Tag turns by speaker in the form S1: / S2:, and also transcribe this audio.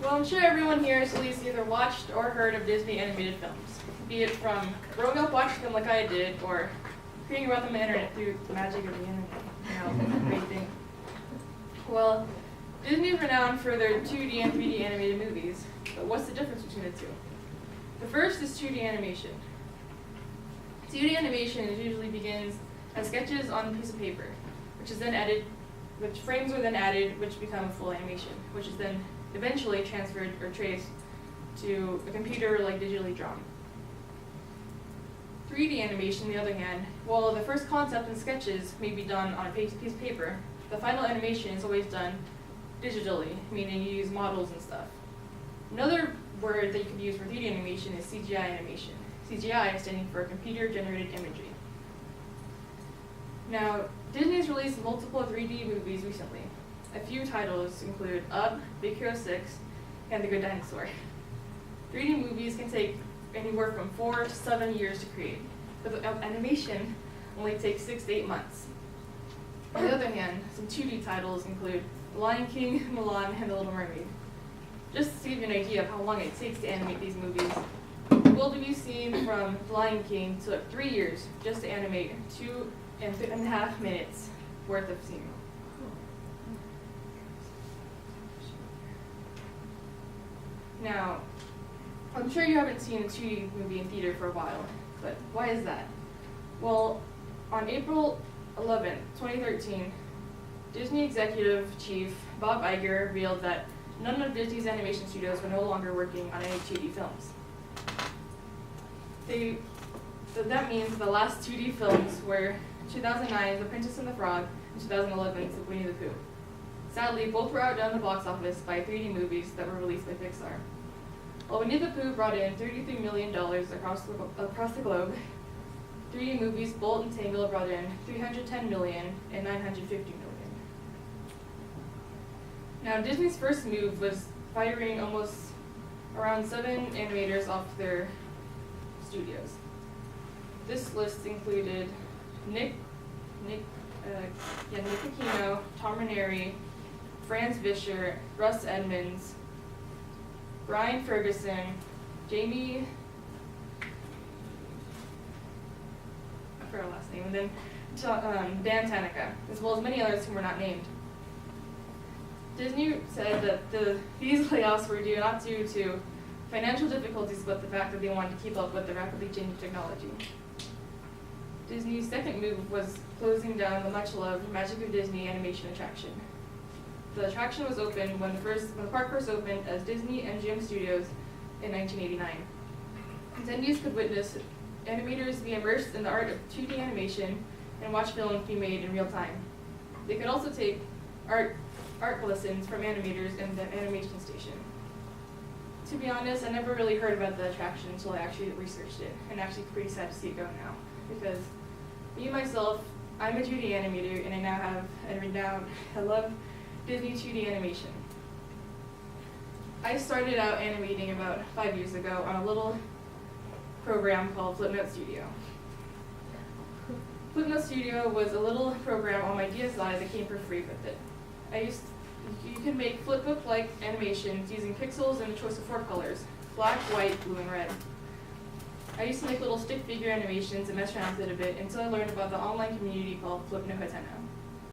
S1: Well, I'm sure everyone here has at least either watched or heard of Disney animated films, be it from growing up watching them like I did, or hearing about them on the internet through the magic of the internet. Great thing. Well, Disney is renowned for their 2D and 3D animated movies, but what's the difference between the two? The first is 2D animation. 2D animation usually begins as sketches on a piece of paper, which frames are then added, which become a full animation, which is then eventually transferred or traced to a computer like digitally drawn. 3D animation, on the other hand, while the first concept and sketches may be done on a piece of paper, the final animation is always done digitally, meaning you use models and stuff. Another word that you could use for 3D animation is CGI animation. CGI is standing for computer-generated imagery. Now, Disney has released multiple 3D movies recently. A few titles include Up, Big Hero 6, and The Good Dinosaur. 3D movies can take anywhere from 4 to 7 years to create, but the animation only takes 6 to 8 months. On the other hand, some 2D titles include The Lion King, Mulan, and The Little Mermaid. Just to give you an idea of how long it takes to animate these movies, the wilderness scene from The Lion King took 3 years just to animate 2.5 minutes worth of scene. Now, I'm sure you haven't seen a 2D movie in theater for a while, but why is that? Well, on April 11, 2013, Disney Executive Chief Bob Iger revealed that none of Disney's animation studios were no longer working on any 2D films. That means the last 2D films were 2009's The Princess and the Frog and 2011's The Winnie the Pooh. Sadly, both were outdone at the box office by 3D movies that were released by Pixar. While Winnie the Pooh brought in $33 million across the globe, 3D movies Bolt and Tangle brought in $310 million and $950 million. Now, Disney's first move was firing almost around 7 animators off their studios. This list included Nick Aquino, Tom Ranieri, Franz Vischer, Russ Edmonds, Brian Ferguson, Jamie, I forgot her last name, and then Dan Tanaka, as well as many others who were not named. Disney said that these layoffs were not due to financial difficulties, but the fact that they wanted to keep up with the rapidly changing technology. Disney's second move was closing down the much-loved Magic of Disney animation attraction. The attraction was opened when the park first opened as Disney MGM Studios in 1989. Attendees could witness animators be immersed in the art of 2D animation and watch films be made in real time. They could also take art lessons from animators in the animation station. To be honest, I never really heard about the attraction until I actually researched it, and actually pretty sad to see it go now, because me myself, I'm a 2D animator, and I love Disney 2D animation. I started out animating about 5 years ago on a little program called Flipnote Studio. Flipnote Studio was a little program on my DSi that came for free with it. You can make flipbook-like animations using pixels and a choice of 4 colors: black, white, blue, and red. I used to make little stick figure animations and mess around with it a bit until I learned about the online community called Flipnote Hatena.